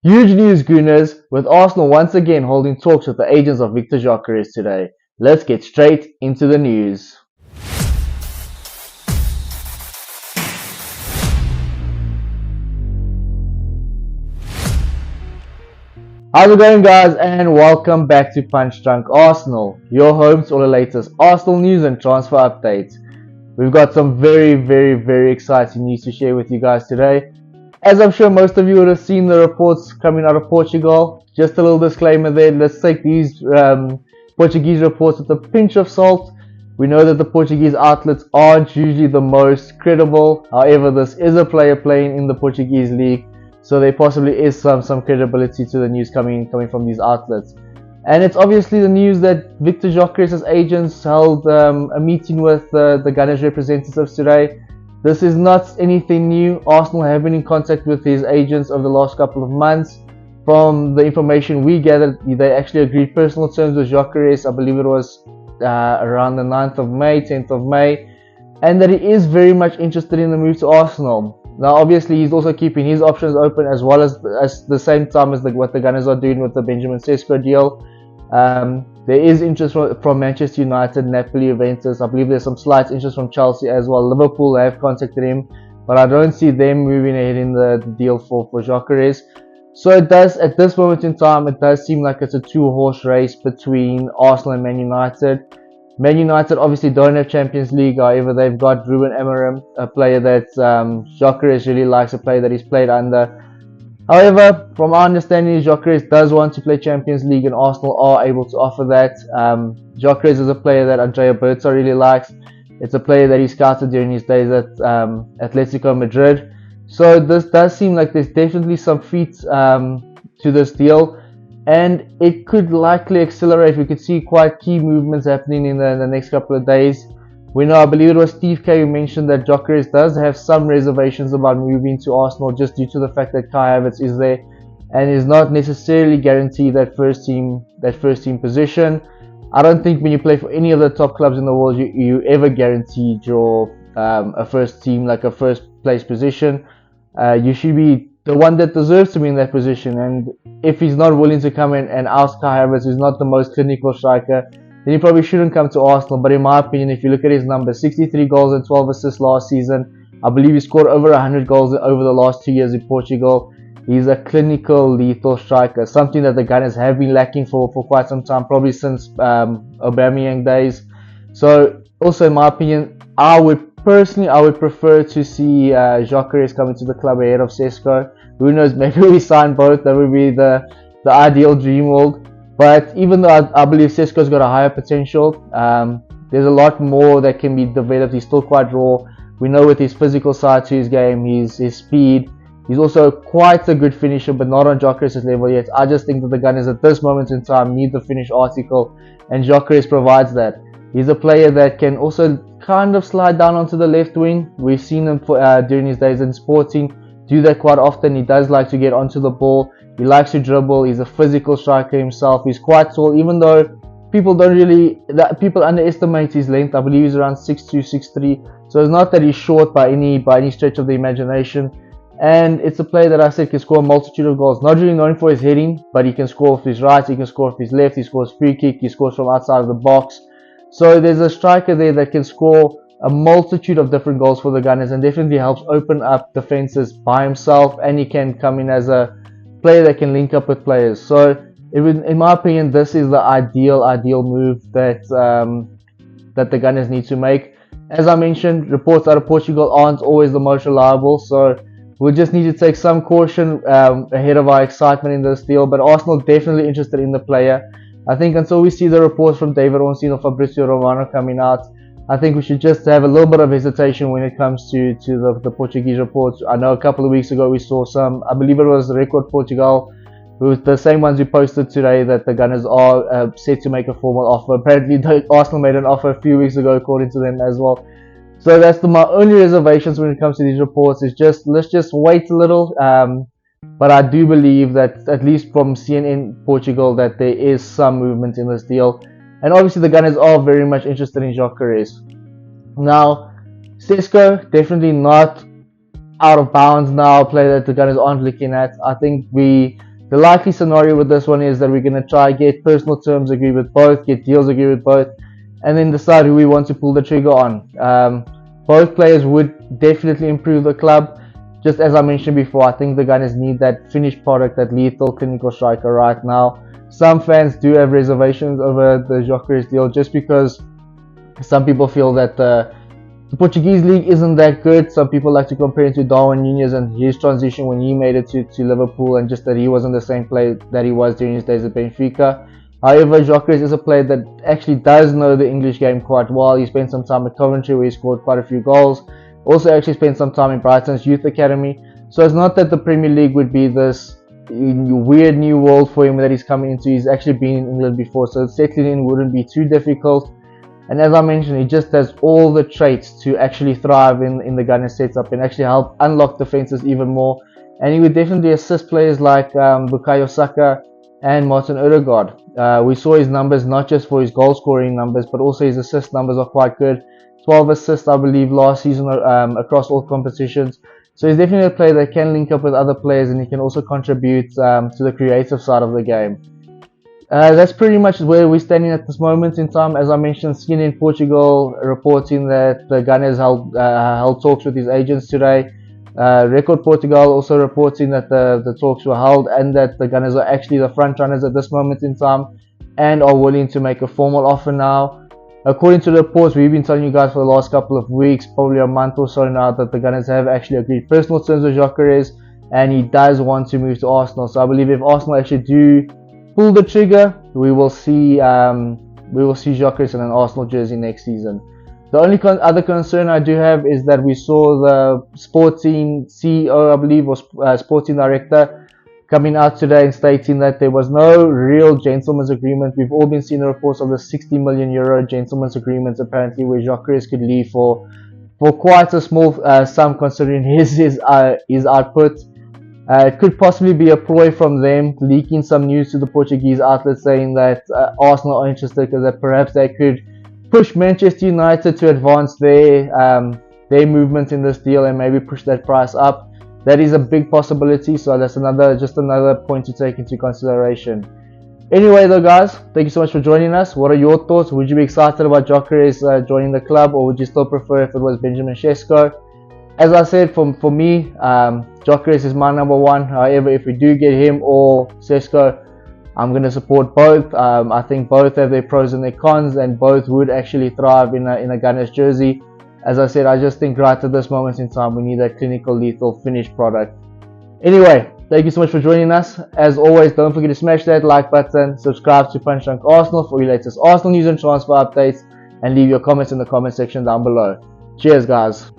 Huge news, Gooners, with Arsenal once again holding talks with the agents of Viktor Gyokeres today. Let's get straight into the news. How's it going, guys, and welcome back to Punch Drunk Arsenal, your home to all the latest Arsenal news and transfer updates. We've got some very exciting news to share with you guys today. As I'm sure most of you would have seen the reports coming out of Portugal, just a little disclaimer there. Let's take these Portuguese reports with a pinch of salt. We know that the Portuguese outlets aren't usually the most credible. However, this is a player playing in the Portuguese league, so there possibly is some credibility to the news coming from these outlets. And it's obviously the news that Viktor Gyokeres' agents held a meeting with the Gunners representatives today. This is not anything new. Arsenal have been in contact with his agents over the last couple of months. From the information we gathered, they actually agreed personal terms with Gyokeres. I believe it was around the 9th of May, 10th of May, and that he is very much interested in the move to Arsenal. Now, obviously, he's also keeping his options open as well as the same time as what the Gunners are doing with the Benjamin Sesko deal. There is interest from Manchester United, Napoli, Juventus. I believe there's some slight interest from Chelsea as well. Liverpool have contacted him, but I don't see them moving ahead in the deal for Gyokeres. So it does, at this moment in time, it does seem like it's a two-horse race between Arsenal and Man United. Man United obviously don't have Champions League, however they've got Ruben Amorim, a player that Gyokeres really likes, a player that he's played under. However, from our understanding, Gyokeres does want to play Champions League and Arsenal are able to offer that. Gyokeres is a player that Andrea Berta really likes. It's a player that he scouted during his days at Atletico Madrid. So this does seem like there's definitely some feet to this deal, and it could likely accelerate. We could see quite key movements happening in the next couple of days. We know, I believe it was Steve K who mentioned that Gyokeres does have some reservations about moving to Arsenal just due to the fact that Kai Havertz is there and is not necessarily guaranteed that first team position. I don't think when you play for any of the top clubs in the world, you ever guaranteed your a first team, like a first place position. You should be the one that deserves to be in that position, and if he's not willing to come in and oust Kai Havertz, who's not the most clinical striker, then he probably shouldn't come to Arsenal. But in my opinion, if you look at his numbers, 63 goals and 12 assists last season. I believe he scored over 100 goals over the last 2 years in Portugal. He's a clinical, lethal striker, something that the Gunners have been lacking for quite some time, probably since Aubameyang days. So, also in my opinion, I would prefer to see Gyokeres coming to the club ahead of Sesko. Who knows, maybe we sign both. That would be the ideal dream world. But even though I believe Sesko's got a higher potential, there's a lot more that can be developed. He's still quite raw. We know with his physical side to his game, his speed. He's also quite a good finisher, but not on Gyokeres' level yet. I just think that the Gunners at this moment in time need the finished article, and Gyokeres provides that. He's a player that can also kind of slide down onto the left wing. We've seen him during his days in Sporting do that quite often. He does like to get onto the ball. He likes to dribble. He's a physical striker himself. He's quite tall, even though people underestimate his length. I believe he's around 6'2", 6'3". So it's not that he's short by any stretch of the imagination. And it's a player that I said can score a multitude of goals. Not really known for his heading, but he can score with his right, he can score with his left, he scores free kick, he scores from outside of the box. So there's a striker there that can score a multitude of different goals for the Gunners and definitely helps open up defenses by himself, and he can come in as a player that can link up with players. So in my opinion, this is the ideal move that the Gunners need to make. As I mentioned, reports out of Portugal aren't always the most reliable, so we'll just need to take some caution ahead of our excitement in this deal. But Arsenal definitely interested in the player. I think until we see the reports from David Ornstein or Fabrizio Romano coming out, I think we should just have a little bit of hesitation when it comes to the Portuguese reports. I know a couple of weeks ago we saw some, I believe it was Record Portugal, who was the same ones who posted today that the Gunners are set to make a formal offer. Apparently Arsenal made an offer a few weeks ago according to them as well. So that's my only reservations when it comes to these reports, is just let's just wait a little. But I do believe that, at least from CNN Portugal, that there is some movement in this deal. And obviously the Gunners are very much interested in Gyokeres. Now, Sesko, definitely not out of bounds now, a player that the Gunners aren't looking at. I think we The likely scenario with this one is that we're going to try get personal terms agreed with both, get deals agreed with both, and then decide who we want to pull the trigger on. Both players would definitely improve the club. Just as I mentioned before, I think the Gunners need that finished product, that lethal clinical striker right now. Some fans do have reservations over the Gyokeres deal just because some people feel that the Portuguese league isn't that good. Some people like to compare it to Darwin Núñez and his transition when he made it to Liverpool, and just that he wasn't the same player that he was during his days at Benfica. However, Gyokeres is a player that actually does know the English game quite well. He spent some time at Coventry where he scored quite a few goals. Also actually spent some time in Brighton's youth academy. So it's not that the Premier League would be this weird new world for him that he's coming into. He's actually been in England before, so settling in wouldn't be too difficult. And as I mentioned, he just has all the traits to actually thrive in the Gunners setup and actually help unlock defenses even more. And he would definitely assist players like Bukayo Saka and Martin Odegaard. We saw his numbers, not just for his goal scoring numbers, but also his assist numbers are quite good. 12 assists, I believe, last season across all competitions. So he's definitely a player that can link up with other players, and he can also contribute to the creative side of the game. That's pretty much where we're standing at this moment in time. As I mentioned, Skin in Portugal reporting that the Gunners held talks with his agents today. Record Portugal also reporting that the talks were held and that the Gunners are actually the front runners at this moment in time and are willing to make a formal offer now. According to the reports, we've been telling you guys for the last couple of weeks, probably a month or so now, that the Gunners have actually agreed personal terms with Gyokeres, and he does want to move to Arsenal. So I believe if Arsenal actually do pull the trigger, we will see Gyokeres in an Arsenal jersey next season. The only other concern I do have is that we saw the Sporting CEO, I believe, or Sporting Director, coming out today and stating that there was no real gentleman's agreement. We've all been seeing the reports of the 60 million euro gentleman's agreement, apparently, where Gyokeres could leave for quite a small sum considering his output. It could possibly be a ploy from them, leaking some news to the Portuguese outlet saying that Arsenal are interested because that perhaps they could push Manchester United to advance their movement in this deal and maybe push that price up. That is a big possibility, so that's just another point to take into consideration. Anyway though guys, thank you so much for joining us. What are your thoughts? Would you be excited about Gyokeres joining the club, or would you still prefer if it was Benjamin Sesko? As I said, for me, Gyokeres is my number one. However, if we do get him or Sesko, I'm going to support both. I think both have their pros and their cons, and both would actually thrive in a Gunners jersey. As I said, I just think right at this moment in time, we need that clinical, lethal, finished product. Anyway, thank you so much for joining us. As always, don't forget to smash that like button, subscribe to Punch Drunk Arsenal for your latest Arsenal news and transfer updates, and leave your comments in the comment section down below. Cheers, guys.